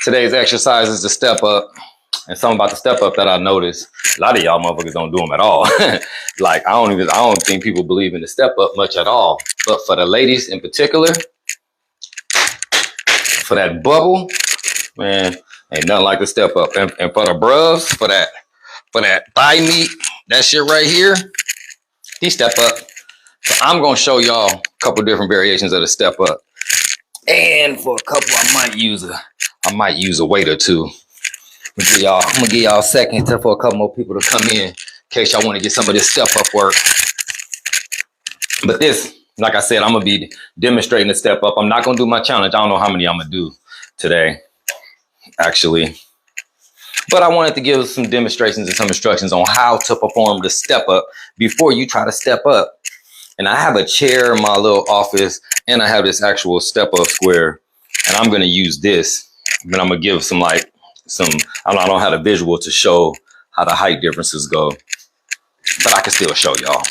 Today's exercise is the step up. And something about the step up that I noticed, a lot of y'all motherfuckers don't do them at all. Like, I don't think people believe in the step up much at all. But for the ladies in particular, for that bubble, man, ain't nothing like the step up. And for the bruvs, for that thigh meat, that shit right here, the step up. So I'm gonna show y'all a couple different variations of the step up. And for a couple, I might use a weight or two. I'm gonna give y'all a second for a couple more people to come in case y'all want to get some of this step up work. But this, like I said, I'm gonna be demonstrating the step up. I'm not gonna do my challenge. I don't know how many I'm gonna do today, actually. But I wanted to give some demonstrations and some instructions on how to perform the step up before you try to step up. And I have a chair in my little office, and I have this actual step up square, and I'm gonna use this. But I'm gonna give some I don't have a visual to show how the height differences go, but I can still show y'all.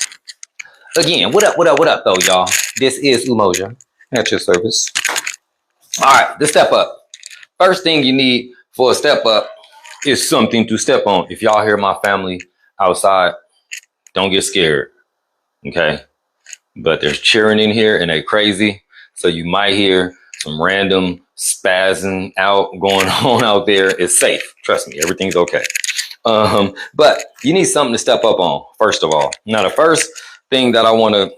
Again, what up though, y'all? This is Umoja at your service. All right, the step up. First thing you need for a step up is something to step on. If y'all hear my family outside, don't get scared, okay? But there's cheering in here and they crazy, so you might hear some random spazzing out going on out there. It's safe. Trust me, everything's okay. But you need something to step up on, first of all. Now, the first thing that I want to,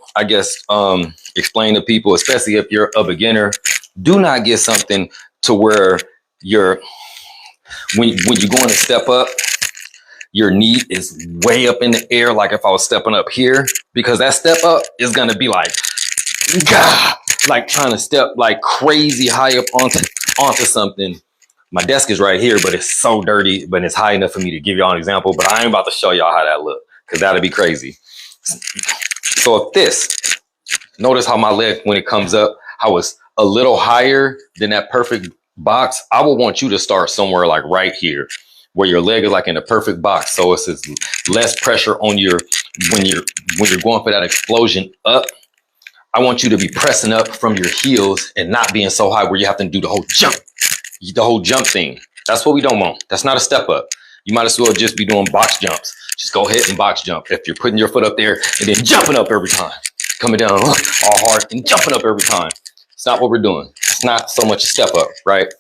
explain to people, especially if you're a beginner, do not get something to where when you're going to step up, your knee is way up in the air, like if I was stepping up here, because that step up is going to be like, gah, like trying to step like crazy high up onto something. My desk is right here, but it's so dirty, but it's high enough for me to give y'all an example, but I ain't about to show y'all how that look, because that'll be crazy. So if this, notice how my leg, when it comes up, how it's a little higher than that perfect box. I would want you to start somewhere like right here, where your leg is like in a perfect box. So it's less pressure on when you're going for that explosion up. I want you to be pressing up from your heels and not being so high where you have to do the whole jump thing. That's what we don't want. That's not a step up. You might as well just be doing box jumps. Just go ahead and box jump. If you're putting your foot up there and then jumping up every time, coming down all hard and jumping up every time. It's not what we're doing. It's not so much a step up, right?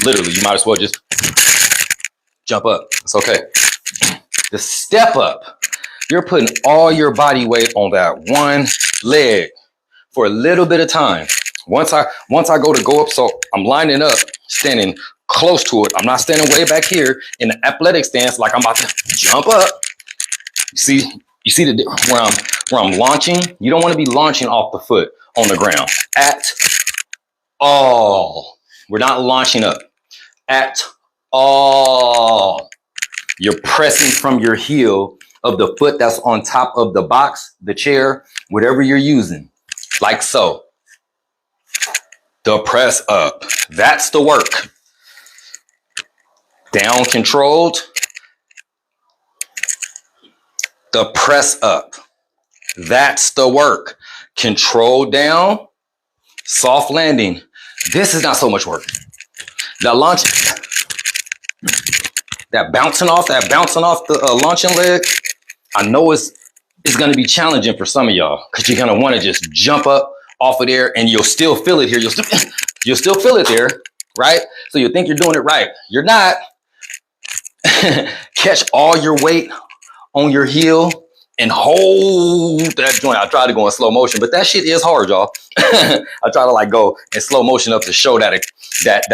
Literally, you might as well just jump up. It's okay. The step up, you're putting all your body weight on that one leg for a little bit of time. Once I go up, so I'm lining up, standing close to it. I'm not standing way back here in the athletic stance like I'm about to jump up. You see where I'm launching? You don't want to be launching off the foot on the ground at all. We're not launching up at all. You're pressing from your heel of the foot that's on top of the box, the chair, whatever you're using, like so. The press up. That's the work. Down controlled. The press up. That's the work. Control down. Soft landing. This is not so much work. The launch, that bouncing off the launching leg, I know it's going to be challenging for some of y'all because you're going to want to just jump up off of there and you'll still feel it here. You'll still feel it there, right? So you think you're doing it right. You're not. Catch all your weight on your heel and hold that joint. I try to go in slow motion, but that shit is hard, y'all. I try to like go in slow motion up to show that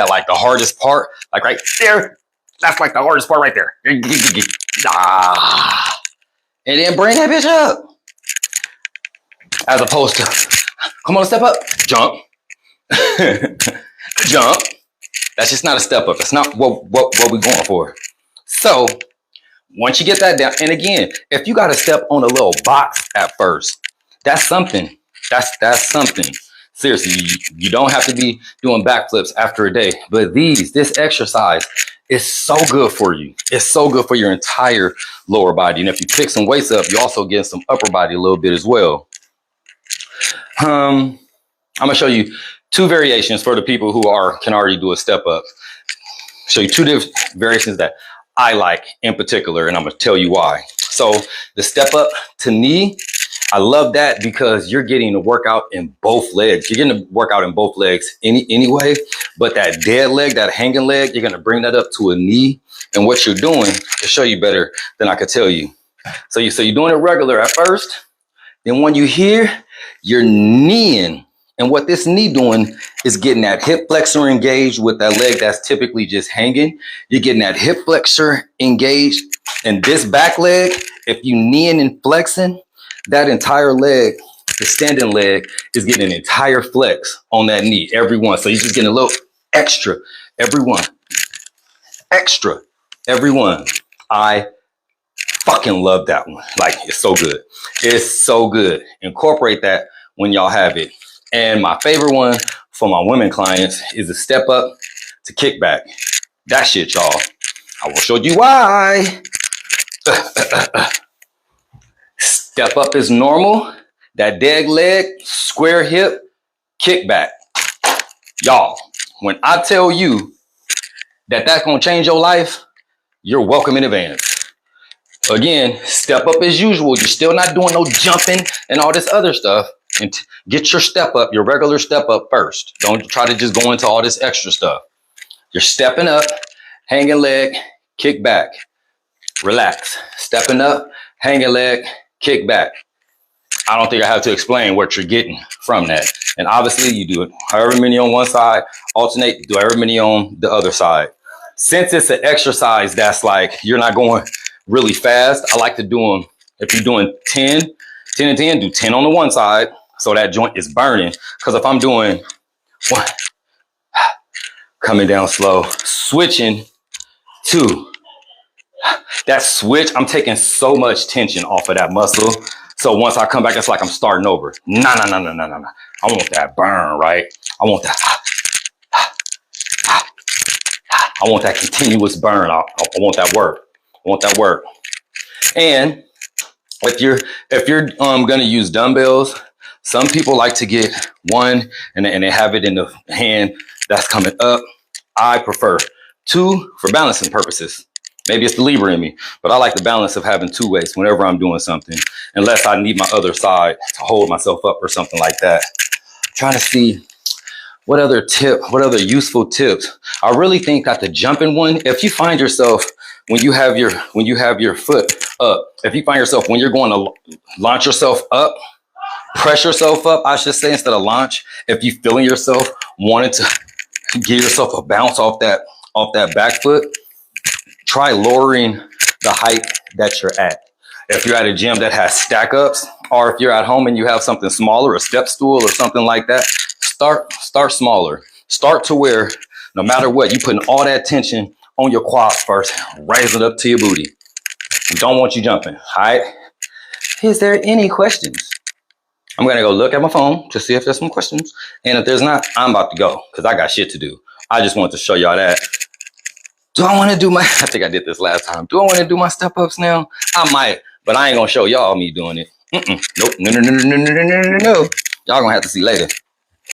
like the hardest part, like right there. That's like the hardest part right there. Ah. And then bring that bitch up. As opposed to, come on, step up, jump, jump. That's just not a step up. That's not what we're going for. So once you get that down, and again, if you got to step on a little box at first, that's something. That's something. Seriously, you don't have to be doing backflips after a day. But this exercise is so good for you. It's so good for your entire lower body. And if you pick some weights up, you also get some upper body a little bit as well. I'm gonna show you two variations for the people who can already do a step up. show you two different variations that I like in particular, and I'm gonna tell you why. So the step up to knee, I love that because you're getting a workout in both legs. You're getting a workout in both legs anyway, but that dead leg, that hanging leg, you're gonna bring that up to a knee. And what you're doing, to show you better than I could tell you. So you're doing it regular at first. Then when you hear, you're kneeing. And what this knee doing is getting that hip flexor engaged with that leg that's typically just hanging. You're getting that hip flexor engaged. And this back leg, if you kneeing and flexing, that entire leg, the standing leg, is getting an entire flex on that knee, every one. So you're just getting a little extra, every one. Extra, every one. I fucking love that one. Like, it's so good. It's so good. Incorporate that when y'all have it. And my favorite one for my women clients is the step up to kickback. That shit, y'all. I will show you why. Step up is normal. That dead leg, square hip, kickback. Y'all, when I tell you that that's going to change your life, you're welcome in advance. Again, step up as usual. You're still not doing no jumping and all this other stuff. And get your step up, your regular step up first. Don't try to just go into all this extra stuff. You're stepping up, hanging leg, kick back, relax. Stepping up, hanging leg, kick back. I don't think I have to explain what you're getting from that. And obviously you do it however many on one side, alternate, do however many on the other side. Since it's an exercise that's like, you're not going really fast, I like to do them, if you're doing 10 and 10, do 10 on the one side so that joint is burning. Because if I'm doing one, coming down slow, switching, two, that switch, I'm taking so much tension off of that muscle. So once I come back, it's like I'm starting over. No. I want that burn, right? I want that. I want that continuous burn. I want that work. I want that work. And if you're gonna use dumbbells, some people like to get one and they have it in the hand that's coming up. I prefer two for balancing purposes. Maybe it's the Libra in me, but I like the balance of having two weights whenever I'm doing something, unless I need my other side to hold myself up or something like that. I'm trying to see what other useful tips. I really think that the jumping one, if you find yourself when you have your foot up, if you find yourself when you're going to launch yourself up, press yourself up, I should say, instead of launch, if you feeling yourself wanting to give yourself a bounce off that back foot, try lowering the height that you're at. If you're at a gym that has stack ups, or if you're at home and you have something smaller, a step stool or something like that, start smaller. Start to where no matter what, you putting all that tension on your quads first, raise it up to your booty. We don't want you jumping. All right. Is there any questions? I'm going to go look at my phone to see if there's some questions. And if there's not, I'm about to go because I got shit to do. I just wanted to show y'all that. Do I want to do I think I did this last time. Do I want to do my step ups now? I might, but I ain't going to show y'all me doing it. Nope. No. Y'all going to have to see later.